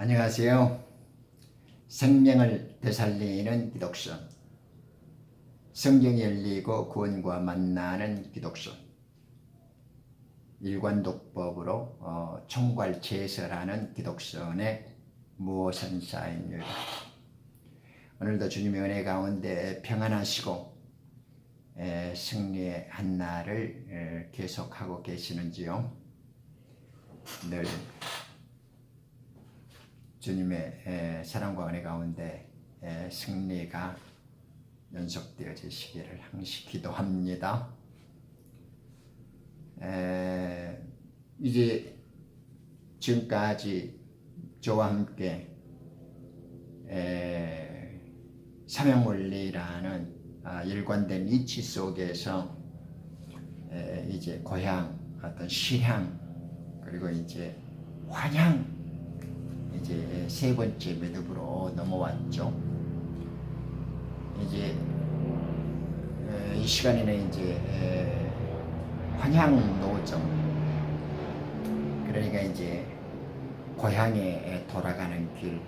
안녕하세요. 생명을 되살리는 기독교, 성경이 열리고 구원과 만나는 기독교, 일관독법으로 총괄제설하는 기독교의 무오선사입니다. 오늘도 주님의 은혜 가운데 평안하시고 승리의 한날을 계속하고 계시는지요? 늘 주님의 사랑과 은혜 가운데 승리가 연속되어지시기를 항시 기도합니다. 이제 지금까지 저와 함께 사명원리라는 일관된 이치 속에서 이제 고향, 어떤 실향, 그리고 이제 환향, 이제 세 번째 매듭으로 넘어왔죠. 이제 이 시간에는 이제 환향 노정, 그러니까 이제 고향에 돌아가는 길,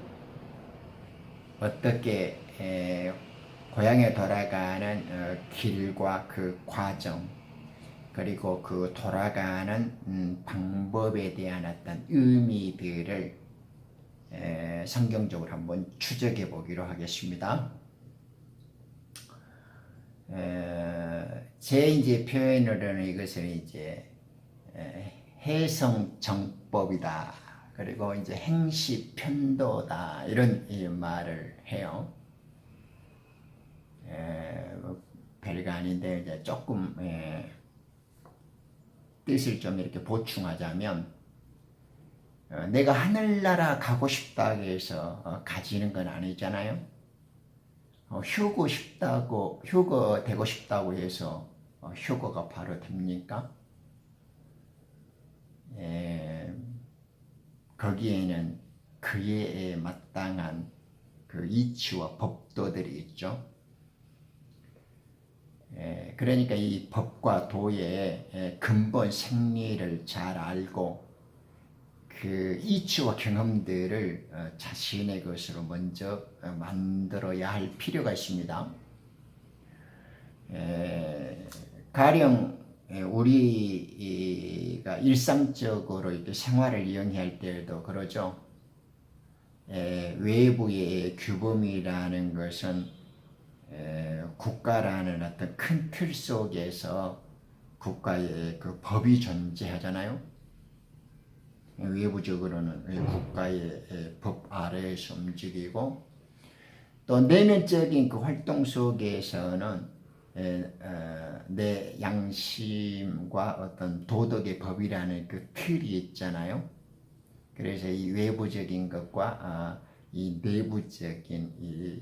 어떻게 고향에 돌아가는 길과 그 과정, 그리고 그 돌아가는 방법에 대한 어떤 의미들을 성경적으로 한번 추적해 보기로 하겠습니다. 제 이제 표현으로는 이것은 이제 해성정법이다. 그리고 이제 행시편도다. 이런 말을 해요. 별거 아닌데 이제 조금 뜻을 좀 이렇게 보충하자면, 내가 하늘나라 가고 싶다고 해서 가지는 건 아니잖아요. 휴거 되고 싶다고 해서 휴거가 바로 됩니까? 거기에는 그에 마땅한 그 이치와 법도들이 있죠. 그러니까 이 법과 도의 근본 생리를 잘 알고 그 이치와 경험들을 자신의 것으로 먼저 만들어야 할 필요가 있습니다. 가령 우리가 일상적으로 이렇게 생활을 이용할 때에도 그러죠. 외부의 규범이라는 것은 국가라는 어떤 큰 틀 속에서 국가의 그 법이 존재하잖아요. 외부적으로는 국가의 법 아래에서 움직이고, 또 내면적인 그 활동 속에서는 내 양심과 어떤 도덕의 법이라는 그 틀이 있잖아요. 그래서 이 외부적인 것과 이 내부적인 이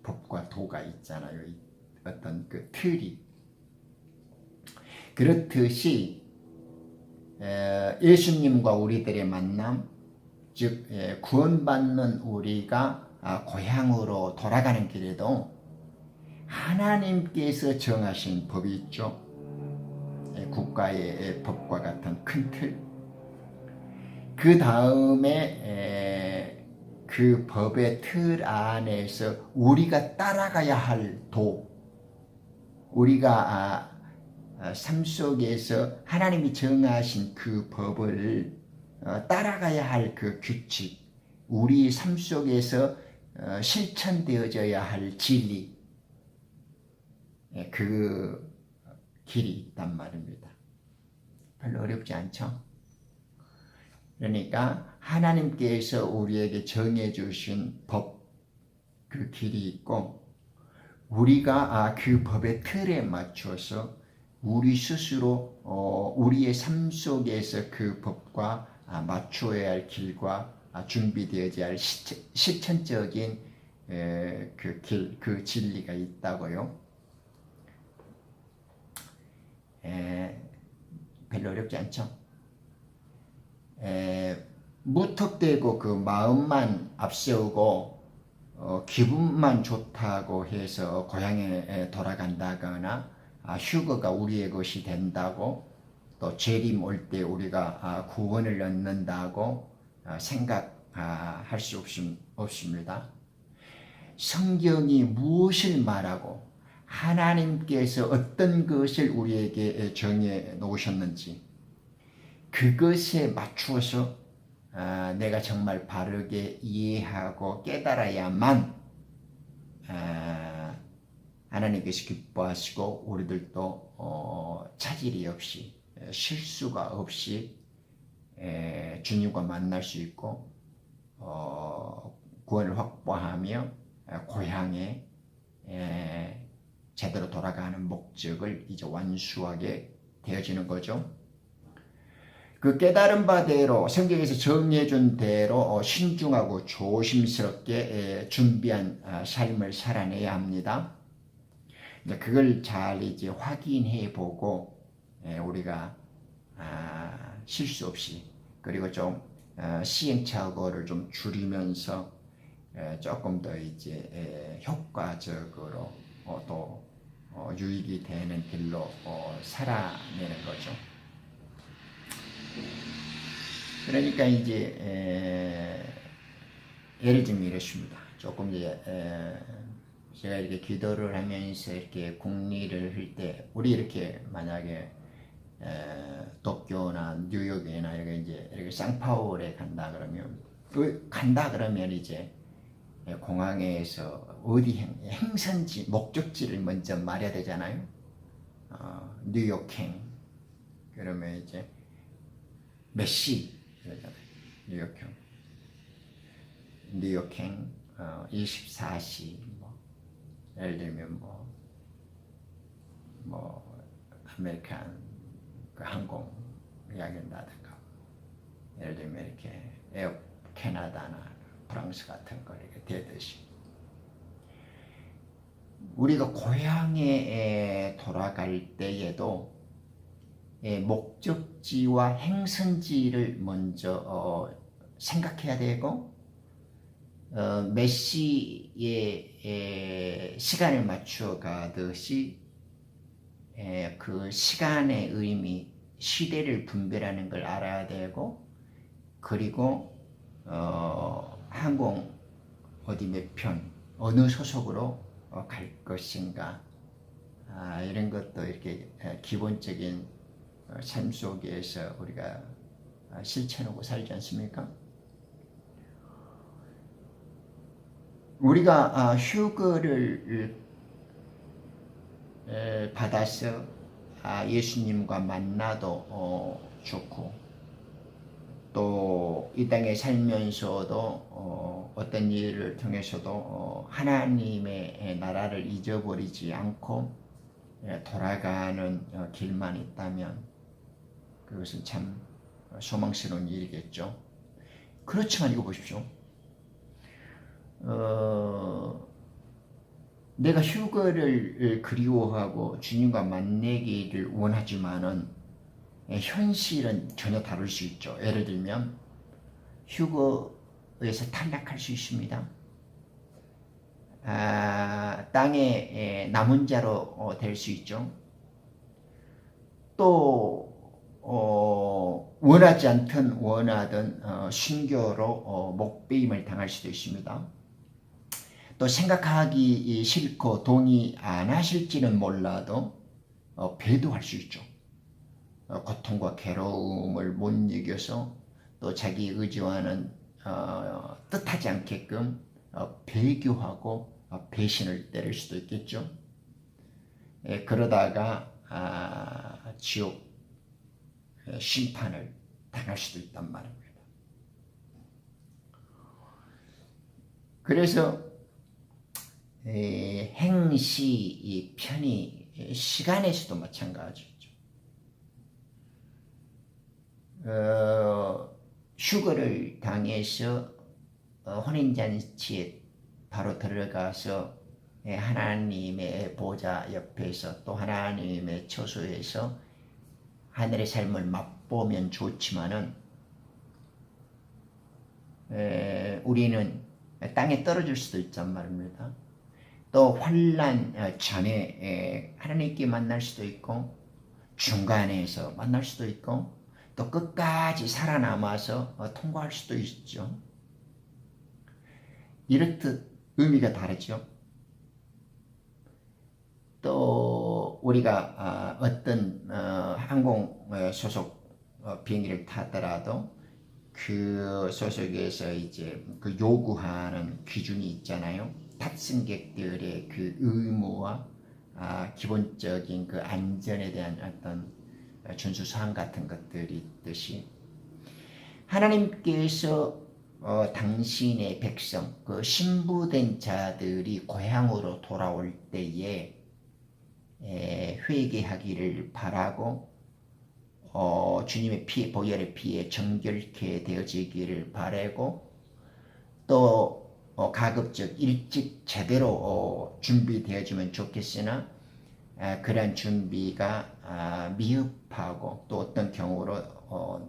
법과 도가 있잖아요. 어떤 그 틀이. 그렇듯이 예수님과 우리들의 만남, 즉 구원받는 우리가 고향으로 돌아가는 길에도 하나님께서 정하신 법이 있죠. 국가의 법과 같은 큰 틀. 그 다음에 그 법의 틀 안에서 우리가 따라가야 할 도, 우리가 삶 속에서 하나님이 정하신 그 법을 따라가야 할 그 규칙, 우리 삶 속에서 실천되어져야 할 진리, 그 길이 있단 말입니다. 별로 어렵지 않죠? 그러니까 하나님께서 우리에게 정해주신 법, 그 길이 있고, 우리가 그 법의 틀에 맞춰서 우리 스스로 우리의 삶 속에서 그 법과 맞추어야 할 길과 준비되어야 할 실천적인 그 길, 그 진리가 있다고요. 별로 어렵지 않죠? 무턱대고 그 마음만 앞세우고 기분만 좋다고 해서 고향에 돌아간다거나 휴거가 우리의 것이 된다고, 또 재림 올 때 우리가 구원을 얻는다고 할 수 없습니다. 성경이 무엇을 말하고 하나님께서 어떤 것을 우리에게 정해 놓으셨는지 그것에 맞추어서 내가 정말 바르게 이해하고 깨달아야만 하나님께서 기뻐하시고 우리들도 차질이 없이 실수가 없이 주님과 만날 수 있고 구원을 확보하며 고향에 제대로 돌아가는 목적을 이제 완수하게 되어지는 거죠. 그 깨달은 바대로 성경에서 정리해 준 대로 신중하고 조심스럽게 준비한 삶을 살아내야 합니다. 그걸 잘 이제 확인해 보고 우리가 실수 없이 그리고 좀 시행착오를 좀 줄이면서 조금 더 이제 효과적으로 또 유익이 되는 길로 살아내는 거죠. 그러니까 이제 예를 들면 이렇습니다. 조금 이제 제가 이렇게 기도를 하면서 이렇게 국리를 할 때 우리 이렇게 만약에 도쿄나 뉴욕이나 이렇게 상파울에 간다 그러면 이제 공항에서 어디 행선지 목적지를 먼저 말해야 되잖아요. 뉴욕행 그러면 이제 몇 시 그러잖아요. 뉴욕행 24시 예를 들면 아메리칸 그 항공 이야기한다든가 예를 들면 이렇게 에어 캐나다나 프랑스 같은 거 이렇게 되듯이 우리가 고향에 돌아갈 때에도 목적지와 행선지를 먼저 생각해야 되고 몇 시에 시간을 맞춰 가듯이 그 시간의 의미, 시대를 분별하는 걸 알아야 되고 그리고 항공 어디 몇 편, 어느 소속으로 갈 것인가 이런 것도 이렇게 기본적인 삶 속에서 우리가 실천하고 살지 않습니까? 우리가 휴거를 받아서 예수님과 만나도 좋고 또 이 땅에 살면서도 어떤 일을 통해서도 하나님의 나라를 잊어버리지 않고 돌아가는 길만 있다면 그것은 참 소망스러운 일이겠죠. 그렇지만 이거 보십시오. 내가 휴거를 그리워하고 주님과 만나기를 원하지만은 현실은 전혀 다를 수 있죠. 예를 들면 휴거에서 탈락할 수 있습니다. 땅에 남은 자로 될 수 있죠. 또 원하지 않든 원하든 순교로 목배임을 당할 수도 있습니다. 또 생각하기 싫고 동의 안 하실지는 몰라도 배도할 수 있죠. 고통과 괴로움을 못 이겨서 또 자기 의지와는 뜻하지 않게끔 배교하고 배신을 때릴 수도 있겠죠. 그러다가 지옥 심판을 당할 수도 있단 말입니다. 그래서 행시 편의 시간에서도 마찬가지죠. 휴거를 당해서 혼인잔치에 바로 들어가서 하나님의 보좌 옆에서 또 하나님의 처소에서 하늘의 삶을 맛보면 좋지만은 우리는 땅에 떨어질 수도 있단 말입니다. 또 환난 전에 하나님께 만날 수도 있고 중간에서 만날 수도 있고 또 끝까지 살아남아서 통과할 수도 있죠. 이렇듯 의미가 다르죠. 또 우리가 어떤 항공 소속 비행기를 타더라도 그 소속에서 이제 그 요구하는 기준이 있잖아요. 탑승객들의 그 의무와 기본적인 그 안전에 대한 어떤 준수 사항 같은 것들이 있듯이 하나님께서 당신의 백성, 그 신부된 자들이 고향으로 돌아올 때에 회개하기를 바라고 주님의 피, 보혈의 피에 정결케 되어지기를 바라고 또 가급적 일찍 제대로 준비되어지면 좋겠으나 그러한 준비가 미흡하고 또 어떤 경우로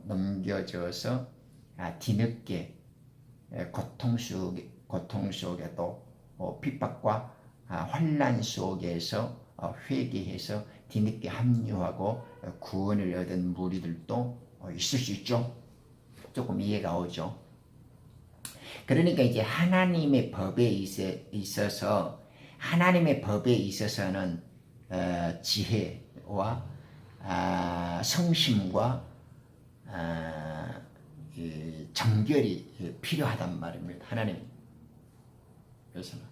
넘겨져서 뒤늦게 고통 속에 또 핍박과 환난 속에서 회개해서 뒤늦게 합류하고 구원을 얻은 무리들도 있을 수 있죠. 조금 이해가 오죠. 그러니까 이제 하나님의 법에 있어서 하나님의 법에 있어서는 지혜와 성심과 정결이 필요하단 말입니다. 하나님 그래서는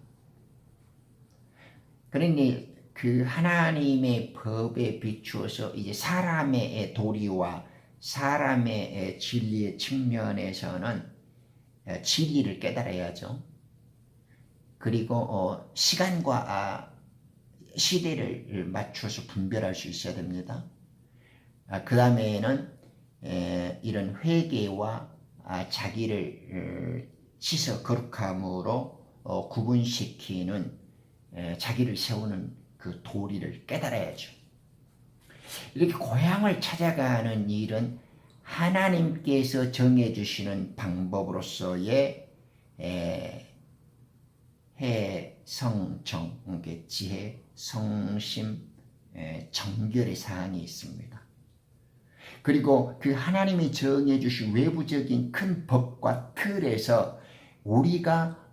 그러니 그 하나님의 법에 비추어서 이제 사람의 도리와 사람의 진리의 측면에서는 진리를 깨달아야죠. 그리고 시간과 시대를 맞춰서 분별할 수 있어야 됩니다. 그 다음에는 이런 회개와 자기를 씻어 거룩함으로 구분시키는 자기를 세우는 그 도리를 깨달아야죠. 이렇게 고향을 찾아가는 일은 하나님께서 정해주시는 방법으로서의 해성정, 지혜, 성심, 정결의 사항이 있습니다. 그리고 그 하나님이 정해주신 외부적인 큰 법과 틀에서 우리가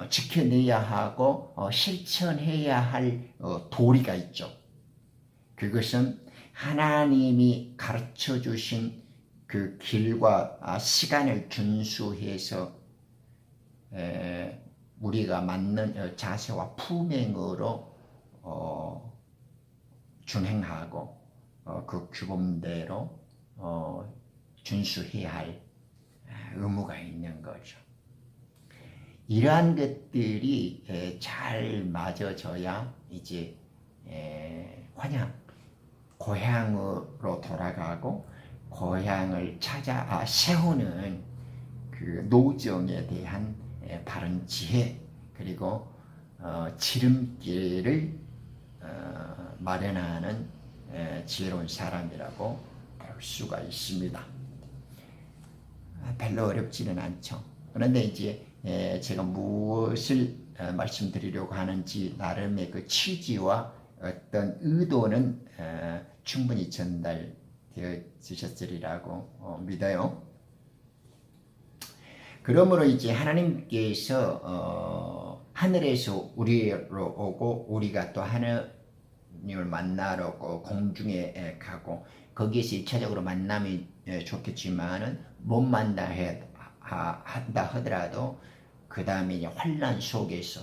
지켜내야 하고 실천해야 할 도리가 있죠. 그것은 하나님이 가르쳐 주신 그 길과 시간을 준수해서 우리가 맞는 자세와 품행으로 준행하고 그 규범대로 준수해야 할 의무가 있는 거죠. 이러한 것들이 잘 맞아져야 이제 고향으로 돌아가고 고향을 찾아 세우는 그 노정에 대한 바른 지혜 그리고 지름길을 마련하는 지혜로운 사람이라고 볼 수가 있습니다. 별로 어렵지는 않죠. 그런데 이제 제가 무엇을 말씀드리려고 하는지 나름의 그 취지와 어떤 의도는 충분히 전달되어지셨으리라고 믿어요. 그러므로 이제 하나님께서 하늘에서 우리로 오고 우리가 또 하나님을 만나러 공중에 가고 거기에서 1차적으로 만남이 좋겠지만은 못 만나 한다 하더라도 그 다음에 환난 속에서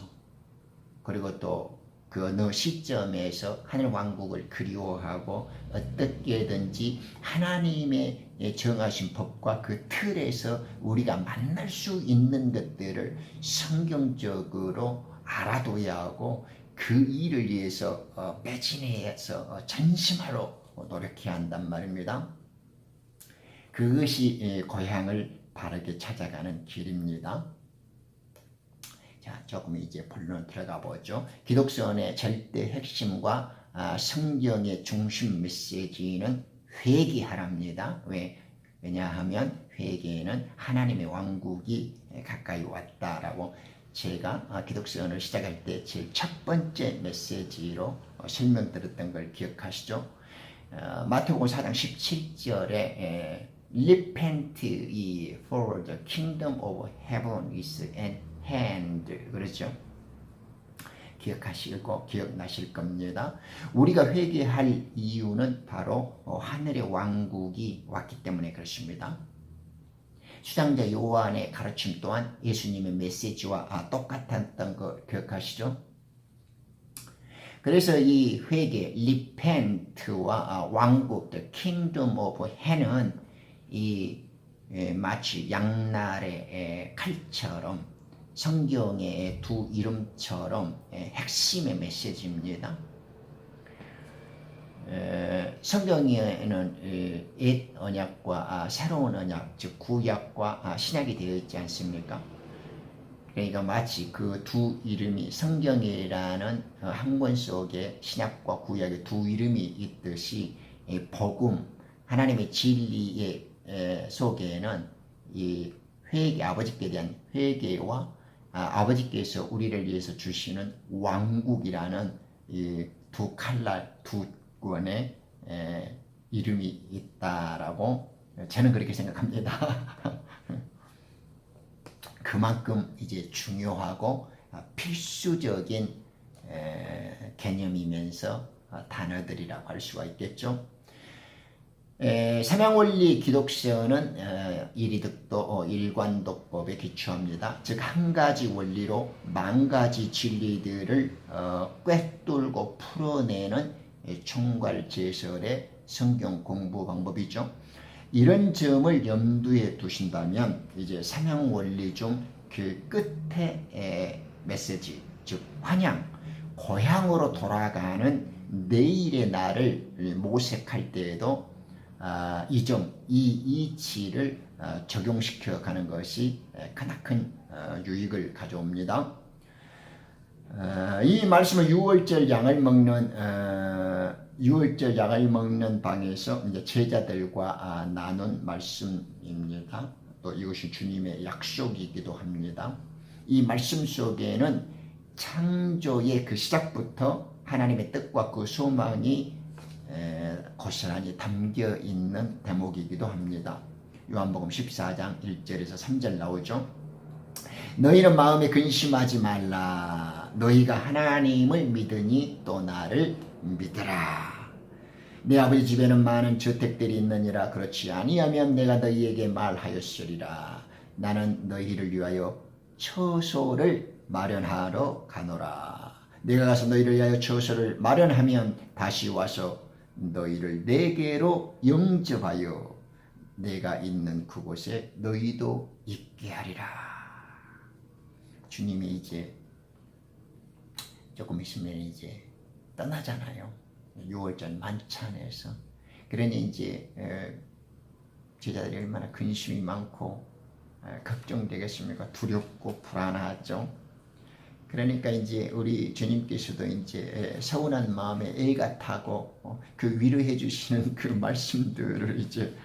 그리고 또 그 어느 시점에서 하늘 왕국을 그리워하고 어떻게든지 하나님의 정하신 법과 그 틀에서 우리가 만날 수 있는 것들을 성경적으로 알아둬야 하고 그 일을 위해서 매진해서 전심하러 노력해야 한단 말입니다. 그것이 고향을 바르게 찾아가는 길입니다. 자, 조금 이제 본론 들어가 보죠. 기독선의 절대 핵심과 성경의 중심 메시지는 회개하랍니다. 왜냐하면 회개는 하나님의 왕국이 가까이 왔다라고 제가 기독선을 시작할 때 제일 첫 번째 메시지로 설명드렸던 걸 기억하시죠? 마태복음 4장 17절에 repent ye for the kingdom of heaven is at hand. 그렇죠? 기억나실 겁니다. 우리가 회개할 이유는 바로 하늘의 왕국이 왔기 때문에 그렇습니다. 수장자 요한의 가르침 또한 예수님의 메시지와 똑같았던 거 기억하시죠? 그래서 이 회개, repent와 왕국, the kingdom of heaven은 마치 양날의 칼처럼 성경의 두 이름처럼 핵심의 메시지입니다. 성경에는 옛 언약과 새로운 언약, 즉 구약과 신약이 되어 있지 않습니까? 그러니까 마치 그 두 이름이 성경이라는 한 권 속에 신약과 구약의 두 이름이 있듯이 복음, 하나님의 진리의 속에는 이 회개, 아버지께 대한 회개와 아버지께서 우리를 위해서 주시는 왕국이라는 이 두 칼날, 두 권의 이름이 있다라고 저는 그렇게 생각합니다. 그만큼 이제 중요하고 필수적인 개념이면서 단어들이라고 할 수가 있겠죠. 삼양원리 기독교는 일이득도 일관도법에 기초합니다. 즉 한 가지 원리로 만 가지 진리들을 꿰뚫고 풀어내는 총괄제설의 성경 공부 방법이죠. 이런 점을 염두에 두신다면 이제 삼양원리 중 그 끝에 메시지, 즉 환양, 고향으로 돌아가는 내일의 날을 모색할 때에도 이 점, 이 이치를 적용시켜 가는 것이 크나큰 유익을 가져옵니다. 이 말씀은 6월절 양을 먹는 방에서 이제 제자들과 나눈 말씀입니다. 또 이것이 주님의 약속이기도 합니다. 이 말씀 속에는 창조의 그 시작부터 하나님의 뜻과 그 소망이 고스란히 담겨 있는 대목이기도 합니다. 요한복음 14장 1절에서 3절 나오죠. 너희는 마음에 근심하지 말라. 너희가 하나님을 믿으니 또 나를 믿으라. 내 아버지 집에는 많은 저택들이 있느니라. 그렇지 아니하면 내가 너희에게 말하였으리라. 나는 너희를 위하여 처소를 마련하러 가노라. 내가 가서 너희를 위하여 처소를 마련하면 다시 와서 너희를 내게로 영접하여 내가 있는 그곳에 너희도 있게 하리라. 주님이 이제 조금 있으면 이제 떠나잖아요. 6월절 만찬에서. 그러니 이제 제자들이 얼마나 근심이 많고 걱정되겠습니까? 두렵고 불안하죠. 그러니까 이제 우리 주님께서도 이제 서운한 마음에 애가 타고 그 위로해 주시는 그 말씀들을 이제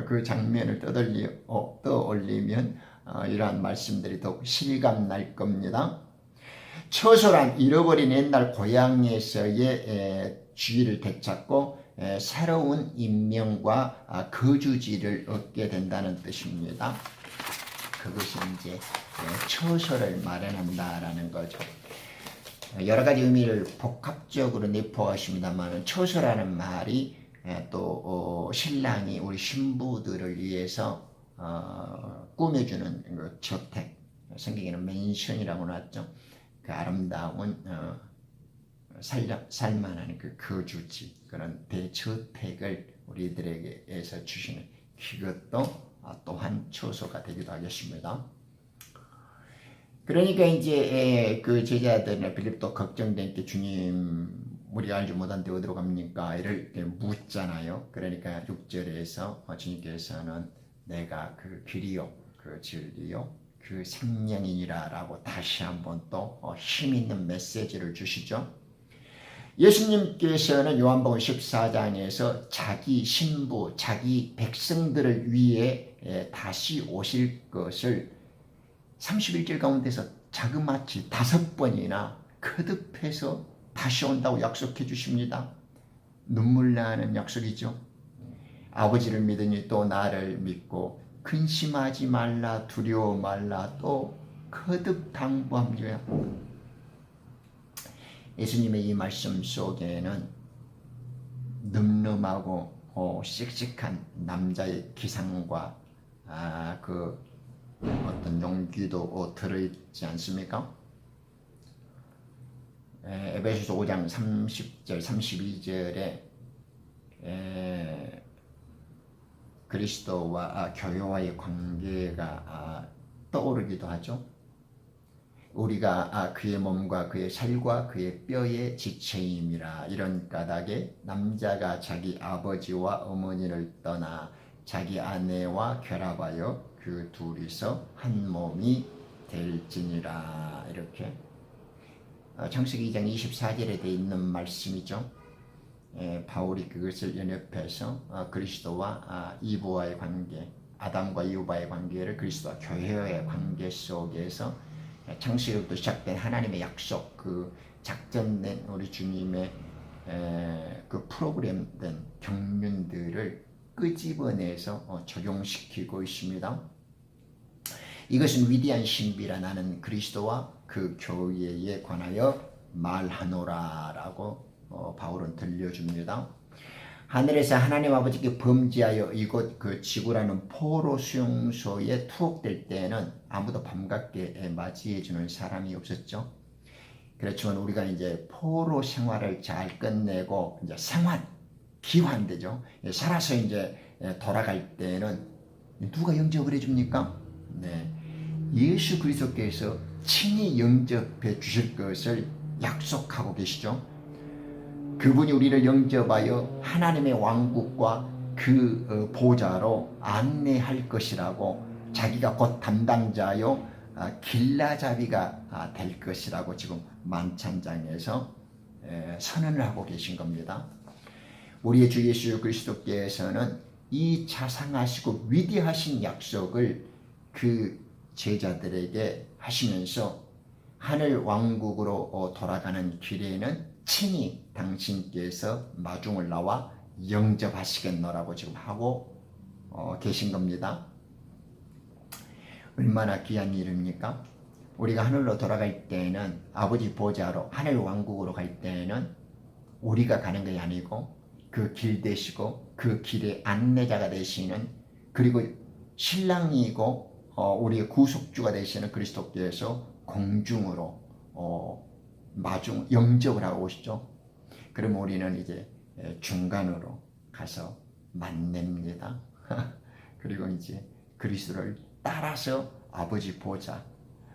그 장면을 떠올리면 이러한 말씀들이 더욱 실감 날 겁니다. 처소란 잃어버린 옛날 고향에서의 주의를 되찾고 새로운 인명과 거주지를 얻게 된다는 뜻입니다. 그것이 이제 처소를 마련한다라는 거죠. 여러 가지 의미를 복합적으로 내포하십니다만 처소라는 말이 또 신랑이 우리 신부들을 위해서 꾸며주는 그 저택, 성경에는 맨션이라고 나왔죠. 그 아름다운 살만한 그 거주지, 그런 대저택을 우리들에게서 주시는 그것도 또한 처소가 되기도 하겠습니다. 그러니까 이제 그 제자들이나 빌립도 걱정된 게 주님 우리가 알지 못한데 어디로 갑니까? 이를 묻잖아요. 그러니까 6절에서 주님께서는 내가 그 길이요, 그 진리요, 그 생명이니라 라고 다시 한번 또 힘있는 메시지를 주시죠. 예수님께서는 요한복음 14장에서 자기 신부, 자기 백성들을 위해 다시 오실 것을 31절 가운데서 자그마치 5번이나 거듭해서 다시 온다고 약속해 주십니다. 눈물 나는 약속이죠. 아버지를 믿으니 또 나를 믿고 근심하지 말라 두려워 말라 또 거듭 당부함이야. 예수님의 이 말씀 속에는 늠름하고 씩씩한 남자의 기상과 그 어떤 용기도 들어있지 않습니까? 에베소서 5장 30절 32절에 그리스도와 교회와의 관계가 떠오르기도 하죠. 우리가 그의 몸과 그의 살과 그의 뼈의 지체임이라. 이런 까닭에 남자가 자기 아버지와 어머니를 떠나 자기 아내와 결합하여 그 둘이서 한 몸이 될지니라. 이렇게 창세기 2장 24절에 되어 있는 말씀이죠. 바울이 그것을 연협해서 그리스도와 이브와의 관계, 아담과 이브와의 관계를 그리스도와 교회의 관계 속에서 창세기부터 시작된 하나님의 약속, 그 작전된 우리 주님의 그 프로그램된 경륜들을 끄집어내서 적용시키고 있습니다. 이것은 위대한 신비라. 나는 그리스도와 그 교회에 관하여 말하노라라고 바울은 들려줍니다. 하늘에서 하나님 아버지께 범죄하여 이곳 그 지구라는 포로 수용소에 투옥될 때에는 아무도 반갑게 맞이해주는 사람이 없었죠. 그렇지만 우리가 이제 포로 생활을 잘 끝내고 이제 생환, 귀환되죠. 살아서 이제 돌아갈 때는 누가 영접을 해줍니까? 네, 예수 그리스도께서 친히 영접해 주실 것을 약속하고 계시죠. 그분이 우리를 영접하여 하나님의 왕국과 그 보좌로 안내할 것이라고, 자기가 곧 담당자요 길라잡이가 될 것이라고 지금 만찬장에서 선언을 하고 계신 겁니다. 우리의 주 예수 그리스도께서는 이 자상하시고 위대하신 약속을 그 제자들에게 하시면서 하늘 왕국으로 돌아가는 길에는 친히 당신께서 마중을 나와 영접하시겠노라고 지금 하고 계신 겁니다. 얼마나 귀한 일입니까? 우리가 하늘로 돌아갈 때는 아버지 보좌로 하늘 왕국으로 갈 때는 우리가 가는 것이 아니고 그 길 되시고 그 길의 안내자가 되시는, 그리고 신랑이고 우리의 구속주가 되시는 그리스도께서 공중으로 마중 영접을 하고 오시죠. 그럼 우리는 이제 중간으로 가서 만납니다. 그리고 이제 그리스도를 따라서 아버지 보좌,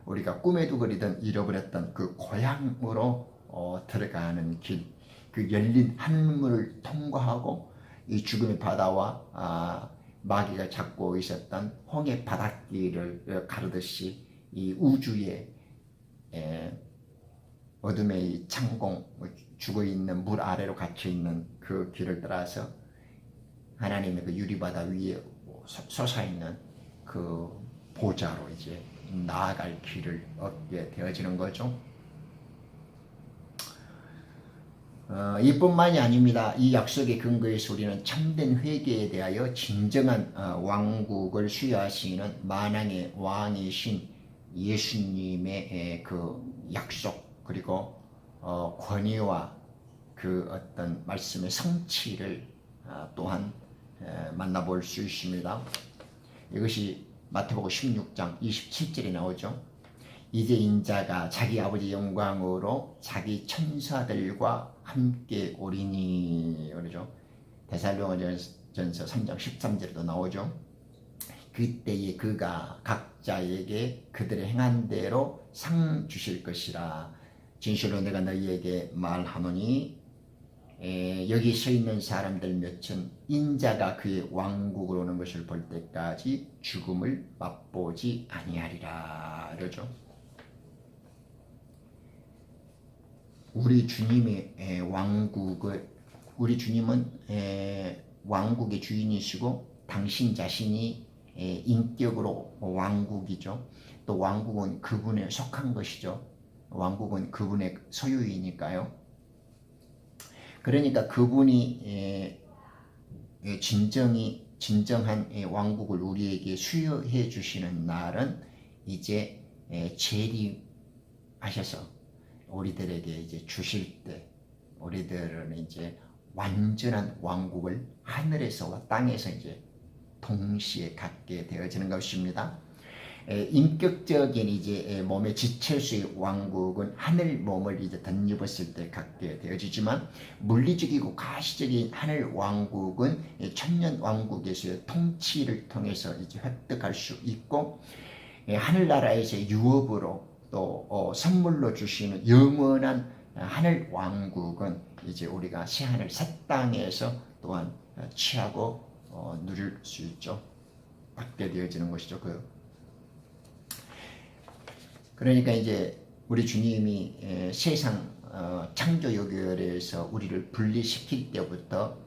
우리가 꿈에도 그리던 잃어버렸던 그 고향으로 들어가는 길, 그 열린 하늘문을 통과하고 이 죽음의 바다와 마귀가 잡고 있었던 홍해 바닷길을 가르듯이 이 우주의 어둠의 창공, 죽어있는 물 아래로 갇혀있는 그 길을 따라서 하나님의 그 유리바다 위에 솟아있는 그 보좌로 이제 나아갈 길을 얻게 되어지는 거죠. 이뿐만이 아닙니다. 이 약속의 근거에서 우리는 참된 회개에 대하여 진정한 왕국을 수여하시는 만왕의 왕이신 예수님의 그 약속, 그리고 권위와 그 어떤 말씀의 성취를 또한 만나볼 수 있습니다. 이것이 마태복음 16장 27절에 나오죠. 이제 인자가 자기 아버지 영광으로 자기 천사들과 함께 오리니, 그러죠. 데살로니가전서 3장 13절에도 나오죠. 그때에 그가 각자에게 그들의 행한 대로 상 주실 것이라. 진실로 내가 너희에게 말하노니 여기 서 있는 사람들 몇은 인자가 그의 왕국으로 오는 것을 볼 때까지 죽음을 맛보지 아니하리라. 그러죠. 우리 주님의 왕국을, 우리 주님은 왕국의 주인이시고 당신 자신이 인격으로 왕국이죠. 또 왕국은 그분에 속한 것이죠. 왕국은 그분의 소유이니까요. 그러니까 그분이 진정한 왕국을 우리에게 수여해 주시는 날은 이제 재림하셔서 우리들에게 이제 주실 때 우리들은 이제 완전한 왕국을 하늘에서와 땅에서 이제 동시에 갖게 되어지는 것입니다. 인격적인 이제 몸의 지체수의 왕국은 하늘 몸을 이제 덧입었을 때 갖게 되어지지만 물리적이고 가시적인 하늘 왕국은 천년 왕국에서의 통치를 통해서 이제 획득할 수 있고 하늘나라에서 유업으로 또 선물로 주시는 영원한 하늘 왕국은 이제 우리가 새하늘 새 땅에서 또한 취하고 누릴 수 있죠. 받게 되어지는 것이죠. 그러니까 이제 우리 주님이 세상 창조yoger에서 우리를 분리시킬 때부터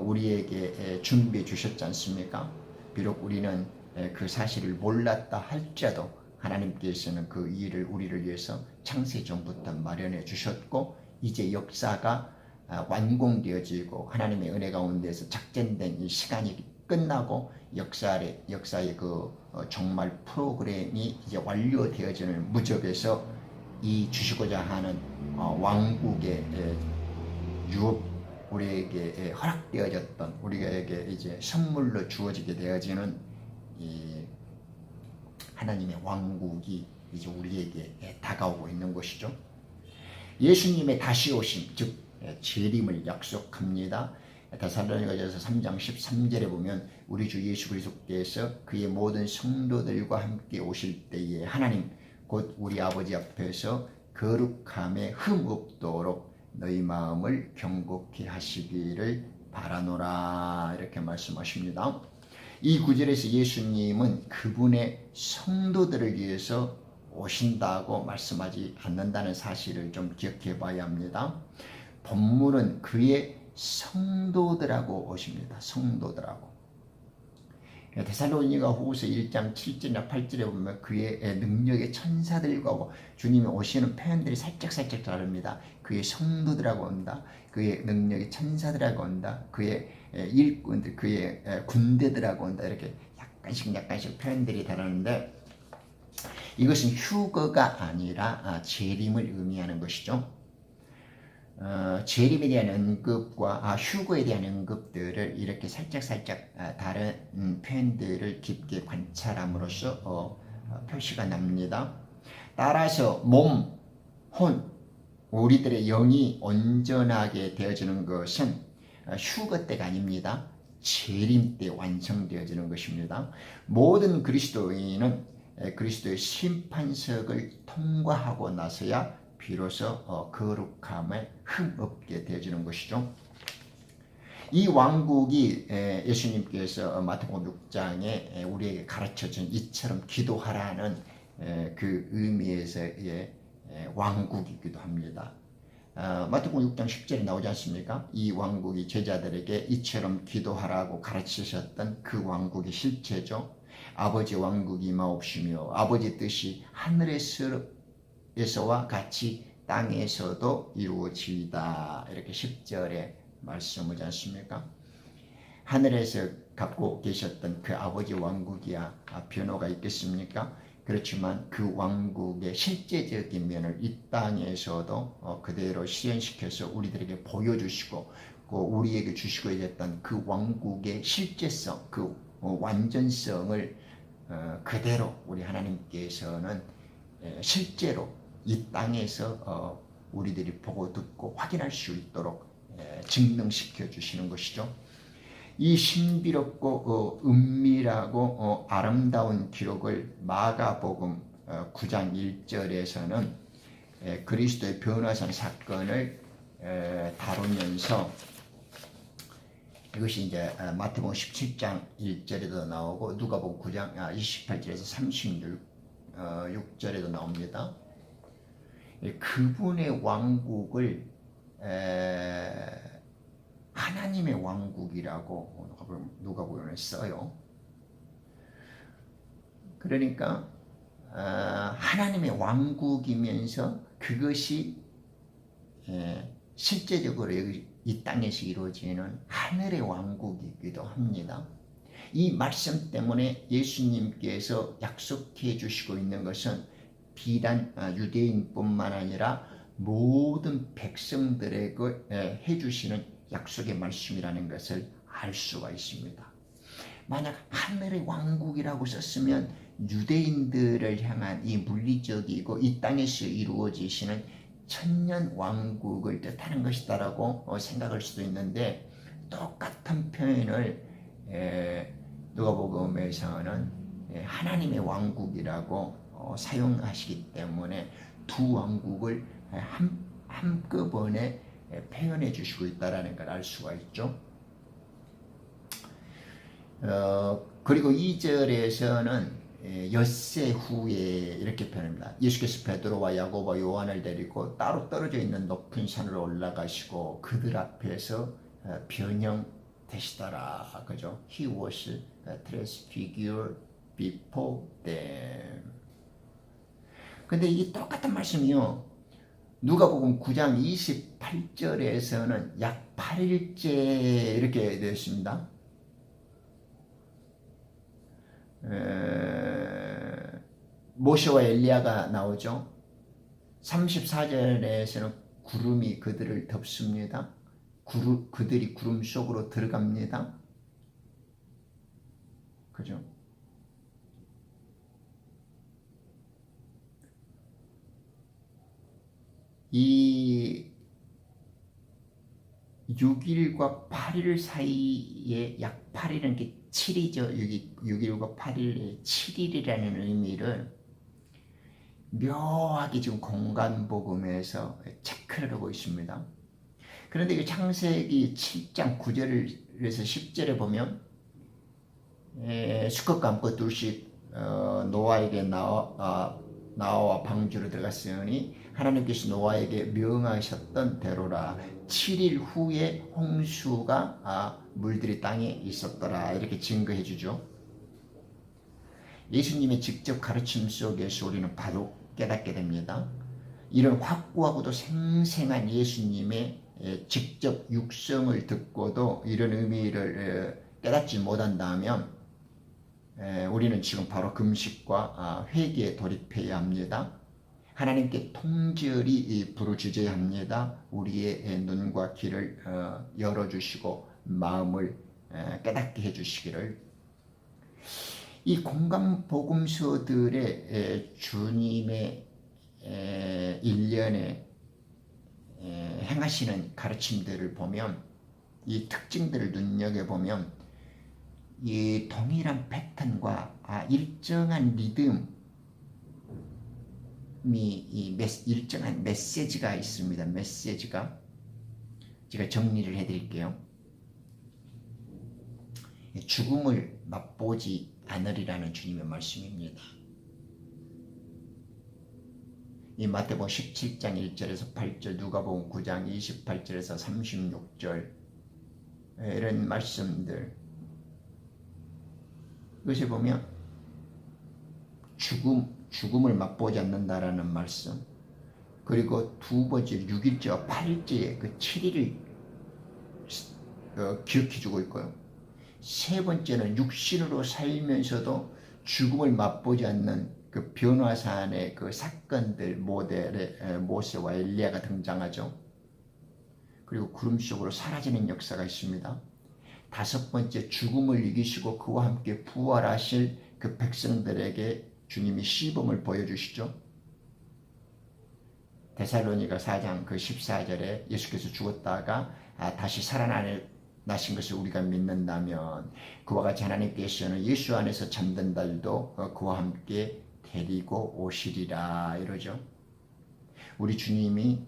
우리에게 준비해 주셨지 않습니까? 비록 우리는 그 사실을 몰랐다 할지라도 하나님께서는 그 일을 우리를 위해서 창세 전부터 마련해 주셨고 이제 역사가 완공되어지고 하나님의 은혜 가운데서 작전된 이 시간이 끝나고 역사의 그 정말 프로그램이 이제 완료되어지는 무렵에서 이 주시고자 하는 왕국의 유업 우리에게 허락되어졌던 우리에게 이제 선물로 주어지게 되어지는 이 하나님의 왕국이 이제 우리에게 다가오고 있는 것이죠. 예수님의 다시 오심 즉 재림을 약속합니다. 데살로니가전서 3장 13절에 보면 우리 주 예수 그리스도께서 그의 모든 성도들과 함께 오실 때에 하나님 곧 우리 아버지 앞에서 거룩함에 흠 없도록 너희 마음을 경고케 하시기를 바라노라 이렇게 말씀하십니다. 이 구절에서 예수님은 그분의 성도들을 위해서 오신다고 말씀하지 않는다는 사실을 좀 기억해 봐야 합니다. 본문은 그의 성도들하고 오십니다. 성도들하고. 데살로니가 후서 1장 7절이나 8절에 보면 그의 능력의 천사들과 주님이 오시는 표현들이 살짝 다릅니다. 그의 성도들하고 온다. 그의 능력의 천사들하고 온다. 그의 일꾼들, 그의 군대들하고 온다. 이렇게 약간씩 표현들이 다르는데 이것은 휴거가 아니라 재림을 의미하는 것이죠. 재림에 대한 언급과 휴거에 대한 언급들을 이렇게 살짝 다른 표현들을 깊게 관찰함으로써 표시가 납니다. 따라서 몸, 혼, 우리들의 영이 온전하게 되어지는 것은 휴거 때가 아닙니다. 재림 때 완성되어지는 것입니다. 모든 그리스도인은 그리스도의 심판석을 통과하고 나서야 비로소 거룩함에 흠없게 되어지는 것이죠. 이 왕국이 예수님께서 마태복음 6장에 우리에게 가르쳐준 이처럼 기도하라는 그 의미에서의 왕국이기도 합니다. 마태복음 6장 10절에 나오지 않습니까? 이 왕국이 제자들에게 이처럼 기도하라고 가르치셨던 그 왕국의 실체죠. 아버지 왕국이 임하옵시며 아버지 뜻이 하늘에서와 같이 땅에서도 이루어지이다. 이렇게 10절에 말씀하지 않습니까? 하늘에서 갖고 계셨던 그 아버지 왕국이야 변호가 있겠습니까? 그렇지만 그 왕국의 실제적인 면을 이 땅에서도 그대로 실현시켜서 우리들에게 보여주시고 우리에게 주시고 있던 그 왕국의 실제성, 그 완전성을 그대로 우리 하나님께서는 실제로 이 땅에서 우리들이 보고 듣고 확인할 수 있도록 증명시켜 주시는 것이죠. 이 신비롭고 은밀하고 아름다운 기록을 마가복음 9장 1절에서는 그리스도의 변화산 사건을 다루면서 이것이 이제 마태복음 17장 1절에도 나오고 누가복음 9장 28절에서 36절에도 나옵니다. 그분의 왕국을 하나님의 왕국이라고 누가복음에 써요. 그러니까 하나님의 왕국이면서 그것이 실제적으로 이 땅에서 이루어지는 하늘의 왕국이기도 합니다. 이 말씀 때문에 예수님께서 약속해 주시고 있는 것은 비단 유대인뿐만 아니라 모든 백성들에게 해주시는 약속의 말씀이라는 것을 알 수가 있습니다. 만약 하늘의 왕국이라고 썼으면 유대인들을 향한 이 물리적이고 이 땅에서 이루어지시는 천년 왕국을 뜻하는 것이다라고 생각할 수도 있는데, 똑같은 표현을 누가복음에서는 하나님의 왕국이라고 사용하시기 때문에 두 왕국을 한꺼번에 표현해 주시고 있다는 걸 알 수가 있죠. 그리고 2절에서는 엿새 후에 이렇게 표현합니다. 예수께서 베드로와 야고보와 요한을 데리고 따로 떨어져 있는 높은 산으로 올라가시고 그들 앞에서 변형되시더라. 그죠? He was transfigured before them. 근데 이 똑같은 말씀이요, 누가복음 9장 28절에서는 약 8일째 이렇게 되어 있습니다. 모세와 엘리야가 나오죠. 34절에서는 구름이 그들을 덮습니다. 그들이 구름 속으로 들어갑니다. 그죠? 이 6일과 8일 사이에 약 8일은 게 7이죠. 6일과 8일의 7일이라는 의미를 묘하게 지금 공간복음에서 체크를 하고 있습니다. 그런데 이 창세기 7장 9절에서 10절에 보면 수컷과 암컷 둘씩 노아에게 나와 방주로 들어갔으니 하나님께서 노아에게 명하셨던 대로라. 7일 후에 홍수가 물들이 땅에 있었더라. 이렇게 증거해 주죠. 예수님의 직접 가르침 속에서 우리는 바로 깨닫게 됩니다. 이런 확고하고도 생생한 예수님의 직접 육성을 듣고도 이런 의미를 깨닫지 못한다면 우리는 지금 바로 금식과 회개에 돌입해야 합니다. 하나님께 통절히 부르짖어야 합니다. 우리의 눈과 귀를 열어주시고 마음을 깨닫게 해주시기를. 이 공간복음서들의 주님의 일련에 행하시는 가르침들을 보면, 이 특징들을 눈여겨보면 이 동일한 패턴과 일정한 리듬, 일정한 메시지가 있습니다. 메시지가 제가 정리를 해드릴게요. 죽음을 맛보지 않으리라는 주님의 말씀입니다. 이 마태복음 17장 1절에서 8절, 누가복음 9장 28절에서 36절 이런 말씀들, 이것을 보면 죽음을 맛보지 않는다라는 말씀, 그리고 두 번째 6일째와 8일째의 그 7일을 기억해 주고 있고요. 세 번째는 육신으로 살면서도 죽음을 맛보지 않는 그 변화산의 그 사건들 모델의 모세와 엘리야가 등장하죠. 그리고 구름 속으로 사라지는 역사가 있습니다. 다섯 번째, 죽음을 이기시고 그와 함께 부활하실 그 백성들에게 주님이 시범을 보여주시죠. 데살로니가 4장 그 14절에 예수께서 죽었다가 다시 살아나신 것을 우리가 믿는다면 그와 같이 하나님께서는 예수 안에서 잠든 자들도 그와 함께 데리고 오시리라 이러죠. 우리 주님이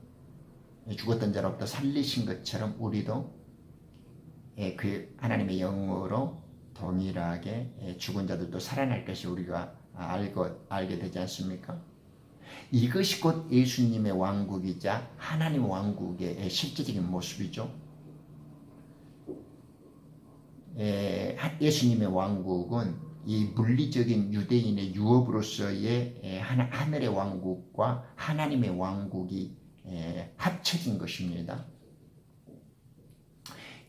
죽었던 자로부터 살리신 것처럼 우리도 그 하나님의 영으로 동일하게 죽은 자들도 살아날 것을 우리가 알게 되지 않습니까? 이것이 곧 예수님의 왕국이자 하나님 왕국의 실제적인 모습이죠. 예수님의 왕국은 이 물리적인 유대인의 유업으로서의 하늘의 왕국과 하나님의 왕국이 합쳐진 것입니다.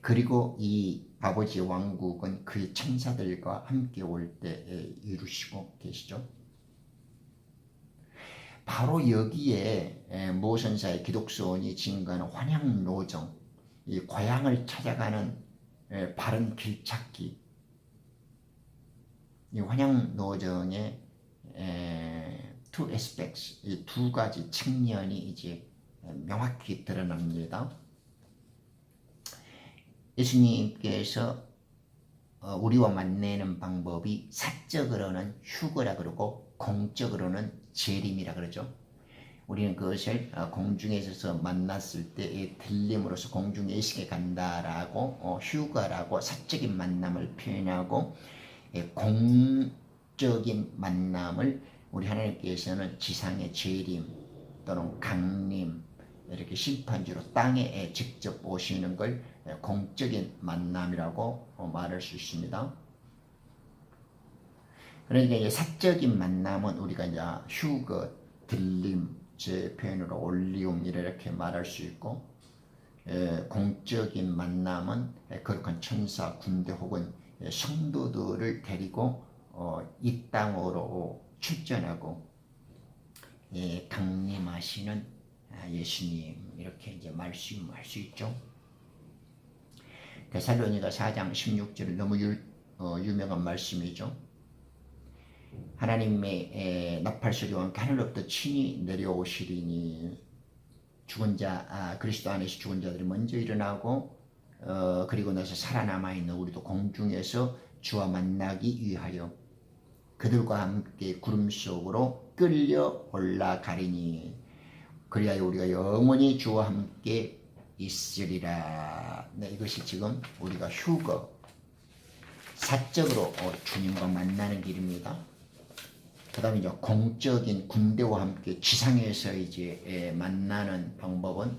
그리고 이 아버지의 왕국은 그의 천사들과 함께 올 때 이루시고 계시죠. 바로 여기에 모선사의 기독선이 증거하는 환향노정, 이 고향을 찾아가는 바른 길찾기, 이 환향노정의 two aspects, 이 두 가지 측면이 이제 명확히 드러납니다. 예수님께서 우리와 만나는 방법이 사적으로는 휴거라 그러고 공적으로는 재림이라 그러죠. 우리는 그것을 공중에 있어서 만났을 때의 들림으로써 공중 예식에 간다라고 휴거라고 사적인 만남을 표현하고, 공적인 만남을 우리 하나님께서는 지상의 재림 또는 강림, 이렇게 심판주로 땅에 직접 오시는 걸 공적인 만남이라고 말할 수 있습니다. 그러니까 이제 사적인 만남은 우리가 이제 휴거, 들림, 제 표현으로 올리움 이렇게 말할 수 있고, 공적인 만남은 거룩한 천사, 군대 혹은 성도들을 데리고 이 땅으로 출전하고 강림하시는 예수님, 이렇게 이제 말씀할 수 있죠. 데살로니가 4장 16절 너무 유명한 말씀이죠. 하나님의 나팔소리와 함께 하늘로부터 친히 내려오시리니, 죽은 자, 그리스도 안에서 죽은 자들이 먼저 일어나고 그리고 나서 살아남아 있는 우리도 공중에서 주와 만나기 위하여 그들과 함께 구름 속으로 끌려 올라가리니, 그리하여 우리가 영원히 주와 함께 있으리라. 네, 이것이 지금 우리가 휴거, 사적으로 주님과 만나는 길입니다. 그 다음에 이제 공적인 군대와 함께 지상에서 이제 만나는 방법은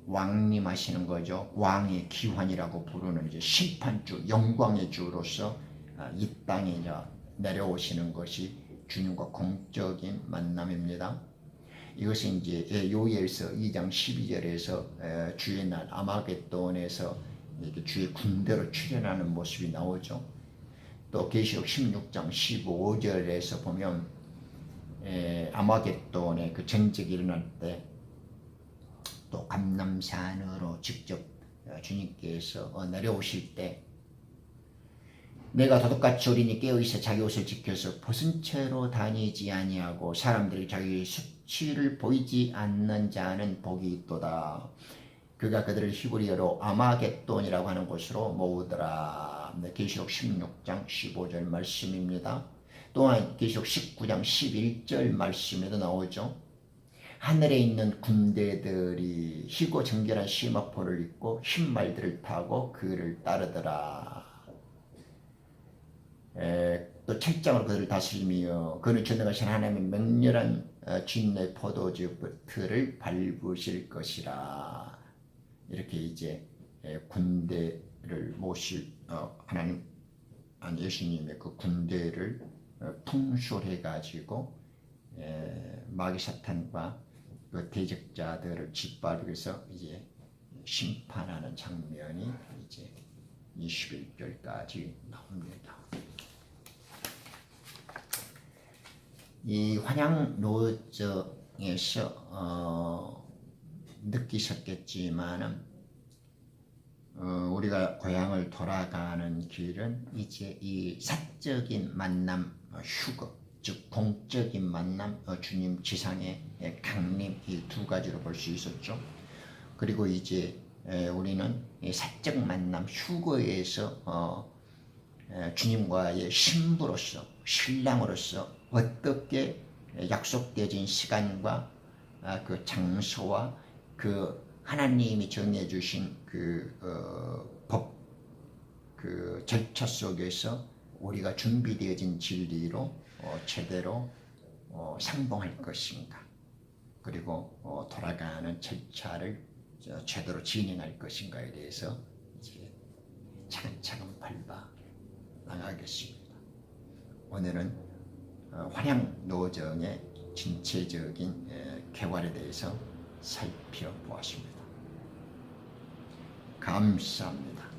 왕림하시는 거죠. 왕의 기환이라고 부르는 이제 심판주, 영광의 주로서 이 땅에 이제 내려오시는 것이 주님과 공적인 만남입니다. 이것은 이제 요엘서 2장 12절에서 주의 날 아마겟돈에서 이렇게 주의 군대로 출현하는 모습이 나오죠. 또 계시록 16장 15절에서 보면 아마겟돈의 그 전쟁이 일어날 때 또 감람산으로 직접 주님께서 내려오실 때, 내가 도둑같이 어린이 깨어있어 자기 옷을 지켜서 벗은 채로 다니지 아니하고 사람들이 자기 수치를 보이지 않는 자는 복이 있도다. 그가 그들을 히브리어로 아마겟돈이라고 하는 곳으로 모으더라. 계시록 16장 15절 말씀입니다. 또한 계시록 19장 11절 말씀에도 나오죠. 하늘에 있는 군대들이 희고 정결한 시마포를 입고 흰 말들을 타고 그를 따르더라. 또 철장으로 그들을 다스리며 그는 전능하신 하나님의 맹렬한 진노의 포도주를 밟으실 것이라. 이렇게 이제 군대를 모실 하나님, 예수님의 그 군대를 통솔해 가지고 마귀 사탄과 그 대적자들을 짓밟으면서 이제 심판하는 장면이 이제 21절까지 나옵니다. 이 환양 노정에서 느끼셨겠지만은 우리가 고향을 돌아가는 길은 이제 이 사적인 만남, 휴거, 즉 공적인 만남, 주님 지상의 강림, 이 두 가지로 볼 수 있었죠. 그리고 이제 우리는 사적 만남, 휴거에서 주님과의 신부로서, 신랑으로서 어떻게 약속되어진 시간과 그 장소와 그 하나님이 정해주신 그 법, 그 절차 속에서 우리가 준비되어진 진리로 제대로 상봉할 것인가, 그리고 돌아가는 절차를 제대로 진행할 것인가에 대해서 이제 차근차근 밟아 나가겠습니다. 오늘은 환양 노정의 전체적인 개괄에 대해서 살펴보았습니다. 감사합니다.